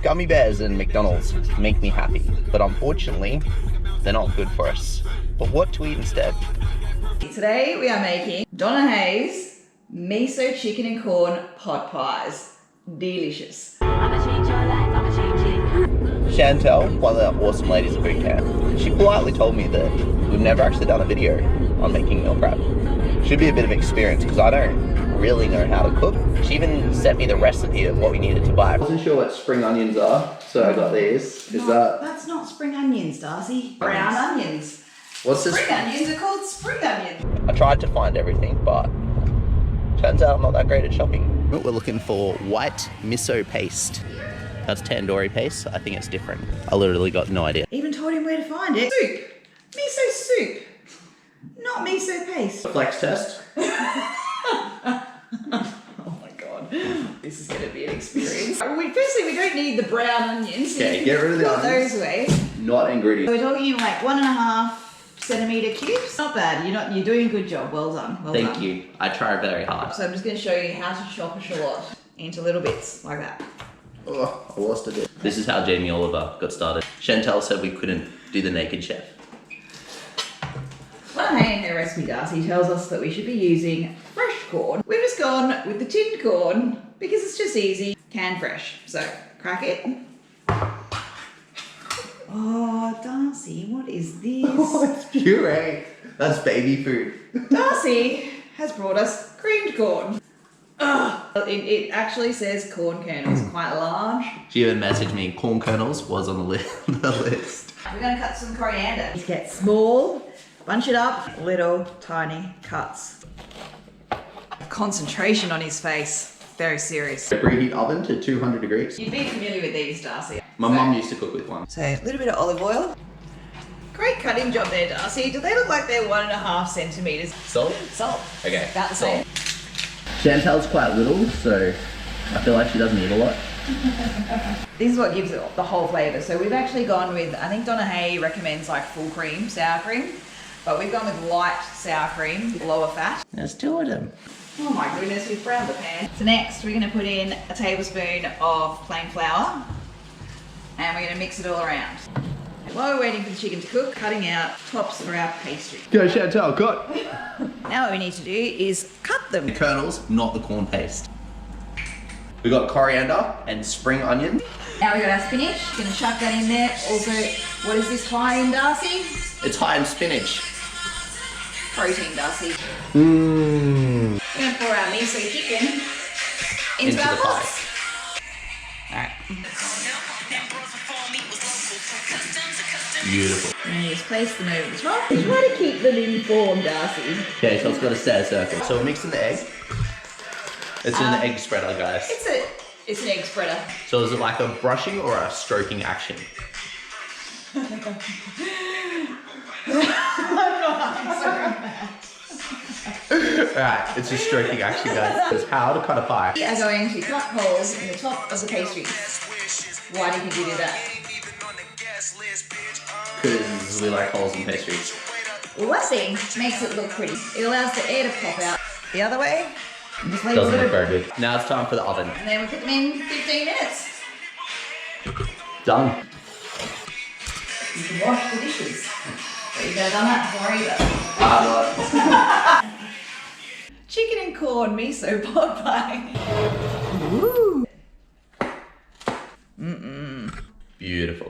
Gummy bears and McDonald's make me happy, but unfortunately, they're not good for us. But what to eat instead? Today we are making Donna Hayes miso chicken and corn pot pies. Delicious. Chantel, one of the awesome ladies at boot camp, she politely told me that we've never actually done a video on making meal prep. Should be a bit of experience because I don't really know how to cook. She even sent me the recipe of what we needed to buy. I wasn't sure what spring onions are, so I got these. That's not spring onions, Darcy. Brown onions. What's this? Spring onions are called spring onions. I tried to find everything, but turns out I'm not that great at shopping. We're looking for white miso paste. That's tandoori paste. I think it's different. I literally got no idea. Even told him where to find it. Soup. Miso soup. Not miso paste. Flex test. Oh my god. This is going to be an experience. Firstly, we don't need the brown onions. Okay, get rid of the Put onions. those away. Not ingredients. So we're talking like 1.5 centimetre cubes. Not bad. You're doing a good job. Well done. Well Thank done. you. I try very hard. So I'm just going to show you how to chop a shallot into little bits like that. Oh, I lost a bit. This is how Jamie Oliver got started. Chantel said we couldn't do the naked chef. Donna Hay in her recipe, Darcy, tells us that we should be using fresh corn. We've just gone with the tinned corn because it's just easy. Canned fresh. So, crack it. Oh, Darcy, what is this? Oh, it's puree. That's baby food. Darcy has brought us creamed corn. Ugh. It actually says corn kernels, quite large. She even messaged me, corn kernels was on the list. We're going to cut some coriander. Just get small, bunch it up, little tiny cuts. Concentration on his face. Very serious. Preheat oven to 200 degrees. You'd be familiar with these, Darcy. My mum used to cook with one. So, a little bit of olive oil. Great cutting job there, Darcy. Do they look like they're 1.5 centimetres? Salt? Salt. Okay. About the same. Chantel's quite little, so I feel like she doesn't eat a lot. This is what gives it the whole flavour. So we've actually gone with, I think Donna Hay recommends like full cream, sour cream. But we've gone with light sour cream, lower fat. There's two of them. Oh my goodness, we've browned the pan. So next we're going to put in a tablespoon of plain flour. And we're going to mix it all around. And while we're waiting for the chicken to cook, cutting out tops for our pastry. Go Chantel, cut! Now what we need to do is cut them. The kernels, not the corn paste. We got coriander and spring onion. Now we got our spinach. Gonna chuck that in there. Also, what is this high in, Darcy? It's high in spinach. Protein, Darcy. Mmm. We're gonna pour our miso chicken into our the pots. Alright. Beautiful. And you just place them over the top. Try to keep them informed, Darcy. Okay, so it's got a set circle. So we're mixing the egg. It's an egg spreader, guys. It's an egg spreader. So is it like a brushing or a stroking action? I'm not answering that. Alright, it's a stroking action, guys. It's how to cut a pie. We are going to cut holes in the top of the pastry. Why do you think we do that? Because we like holes in pastries. Well, one thing makes it look pretty. It allows the air to pop out. The other way, just leave Doesn't a look little, very good. Now it's time for the oven. and then we put them in 15 minutes. Done. You can wash the dishes. But you could have done that before either. Chicken and corn miso pot pie. Ooh. Beautiful.